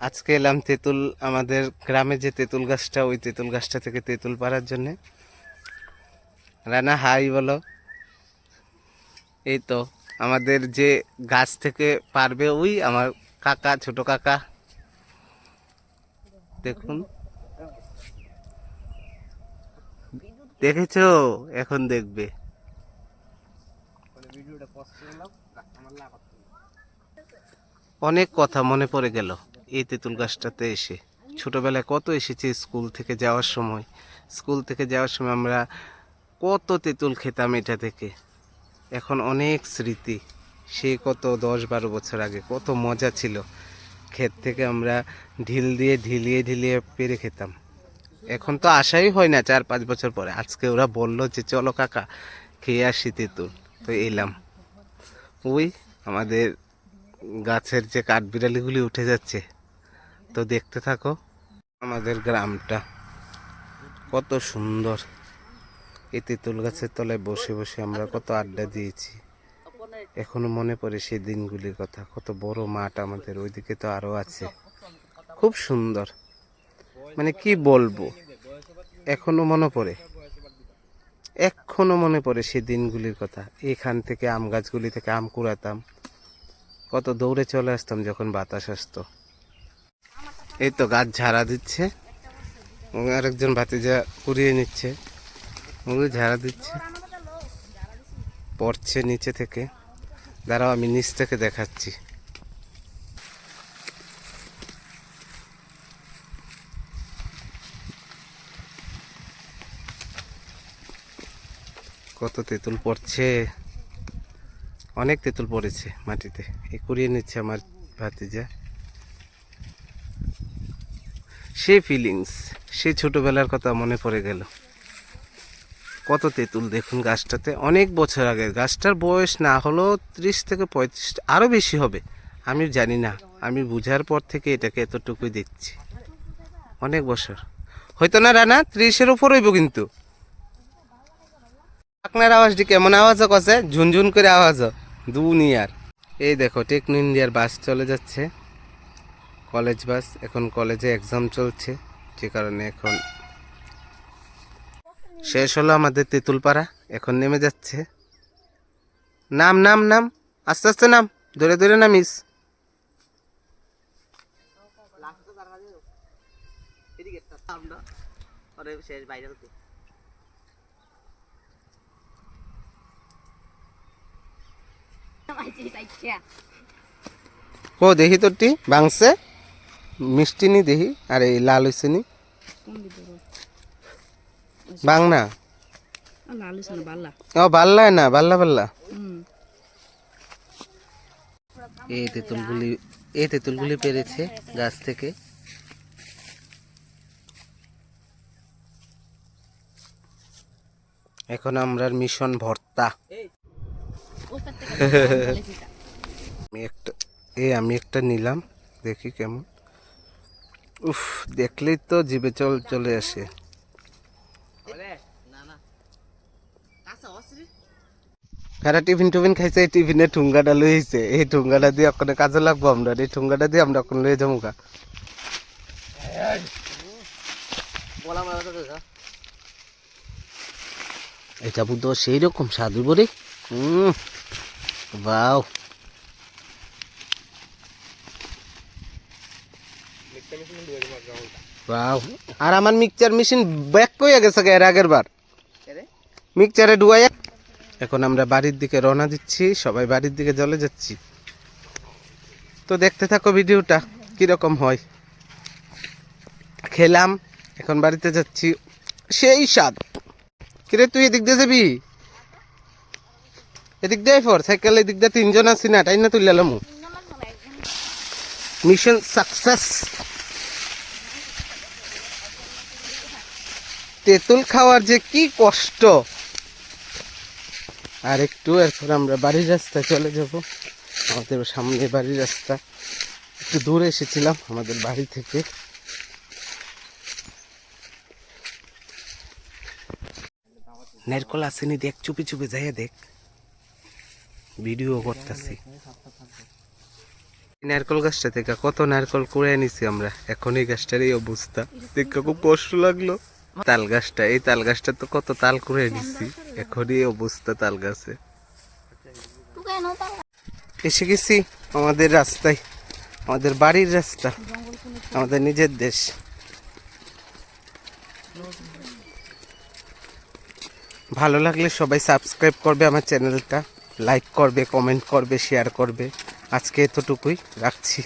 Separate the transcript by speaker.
Speaker 1: আজকে এলাম তেঁতুল, আমাদের গ্রামে যে তেঁতুল গাছটা, ওই তেঁতুল গাছটা থেকে তেঁতুল পাড়ার জন্যে। রানা হাই বলো। এই তো আমাদের যে গাছ থেকে পারবে ওই আমার কাকা, ছোট কাকা। দেখুন, দেখেছো? এখন দেখবে। অনেক কথা মনে পড়ে গেল এই তেঁতুল গাছটাতে এসে। ছোটবেলায় কত এসেছি স্কুল থেকে যাওয়ার সময়। স্কুল থেকে যাওয়ার সময় আমরা কত তেঁতুল খেতাম এটা থেকে। এখন অনেক স্মৃতি। সে কত 10-12 বছর আগে কত মজা ছিল। ক্ষেত থেকে আমরা ঢিল দিয়ে ঢিলিয়ে ঢিলিয়ে পেরে খেতাম। এখন তো আশাই হয় না 4-5 বছর পরে। আজকে ওরা বলল যে চলো কাকা খেয়ে আসি তেঁতুল, তো এলাম। ওই আমাদের গাছের যে কাঠবিড়ালিগুলি উঠে যাচ্ছে, তো দেখতে থাকো। আমাদের গ্রামটা কত সুন্দর। এই তেঁতুল গাছের তলায় বসে বসে আমরা কত আড্ডা দিয়েছি। এখনো মনে পড়ে সেই দিনগুলির কথা। কত বড় মাঠ আমাদের, ওইদিকে তো আরো আছে। খুব সুন্দর, মানে কি বলবো। এখনো মনে পড়ে, এখনো মনে পড়ে সেই দিনগুলির কথা। এখান থেকে আম গাছগুলি থেকে আম কুড়াতাম, কত দৌড়ে চলে আসতাম যখন বাতাস আসতো। এই তো গাছ ঝাড়া দিচ্ছে, আরেকজন ভাতিজা কুড়িয়ে নিচ্ছে, ওগুলো ঝাড়া দিচ্ছে, পড়ছে নিচে থেকে। দাঁড়াও আমি নিচ থেকে দেখাচ্ছি। কত তেঁতুল পড়ছে, অনেক তেঁতুল পড়েছে মাটিতে। এই কুড়িয়ে নিচ্ছে আমার ভাতিজা। সেই ফিলিংস, সেই ছোটবেলার কথা মনে পড়ে গেল। কত তেঁতুল দেখুন গাছটাতে, অনেক বছর আগে। গাছটার বয়স না হলো 30 থেকে 35, আরও বেশি হবে, আমি জানি না। আমি বুঝার পর থেকে এটাকে এতটুকুই দেখছি। অনেক বছর হয়তো না রানা, 30-এর উপর হইব কিন্তু। আপনার আওয়াজটি কেমন আওয়াজও কছে, ঝুনঝুন করে আওয়াজও দুনিয়ার। এই দেখো টেকনো ইন্ডিয়ার বাস চলে যাচ্ছে, কলেজ বাস। এখন কলেজে এক্সাম চলছে, যে কারণে এখন শেষ হলো আমাদের তেঁতুলপাড়া। এখন নেমে যাচ্ছে। নাম নাম নাম, আস্তে আস্তে নাম, ধরে ধরে নামিস। ও দেখি তোরটি বাংছে, মিষ্টি নি দেখি, আর এই লাল হয়েছে নি বাং না। ও বাল্লা না, বাল্লা বাল্লা। এই তেঁতুলগুলি পেরেছে গাছ থেকে। এখন আমরা মিশন ভর্তা। আমি একটা নিলাম, দেখি কেমন। উফ, দেখলেই তো জিভে চলে আসে। খারা টিফিন টুফিন খাইছে, এই টিফিনে ঠুঙ্গাটা লইছে। এই ঠুঙ্গাটা দিয়ে ওখানে কাজে লাগবো আমরা। এই ঠুঙ্গাটা দিয়ে আমরা ওখানে লয়ে যাবো গা। এটা বুদ্ধ সেই রকম স্বাদু বরে। বাও, বাও। আর আমার মিক্সচার মেশিন ব্যাক কইয়া গেছে এর আগের বার, মিক্সচারে ডুয়াইয়া। এখন আমরা বাড়ির দিকে রওনা দিচ্ছি, সবাই বাড়ির দিকে চলে যাচ্ছি। তো দেখতে থাকো ভিডিওটা কিরকম হয়। খেলাম, এখন বাড়িতে যাচ্ছি। সেই স্বাদ। কিরে তুই এদিক দিয়ে যাবি? এদিক দিয়ে ফর সাইকেল, এদিক দিয়ে 3জন আছি না, তাই না? তুললাম মিশন সাকসেস। তেঁতুল খাওয়ার যে কি কষ্ট। আর একটু, এরপর আমরা বাড়ির রাস্তায় চলে যাব। আমাদের সামনে বাড়ির রাস্তা, একটু দূরে এসেছিলাম আমাদের বাড়ি থেকে। নারকল আসেনি, দেখ চুপি চুপি যাইয়া দেখ, ভিডিও করতেছি। নারকেল গাছটা থেকে কত নারকেল কুড়ে নিছি আমরা, এখন এই গাছটার এই অবস্থা দেখে খুব কষ্ট লাগলো। তাল গাছটা, এই তাল গাছটা তো কত তাল কুড়ে নিছি, এখন এই অবস্থা তাল গাছে। এসে গেছি আমাদের রাস্তায়, আমাদের বাড়ির রাস্তা, আমাদের নিজের দেশ। ভালো লাগলে সবাই সাবস্ক্রাইব করবে আমার চ্যানেলটা, লাইক করবে, কমেন্ট করবে, শেয়ার করবে। আজকে এতটুকুই, রাখছি।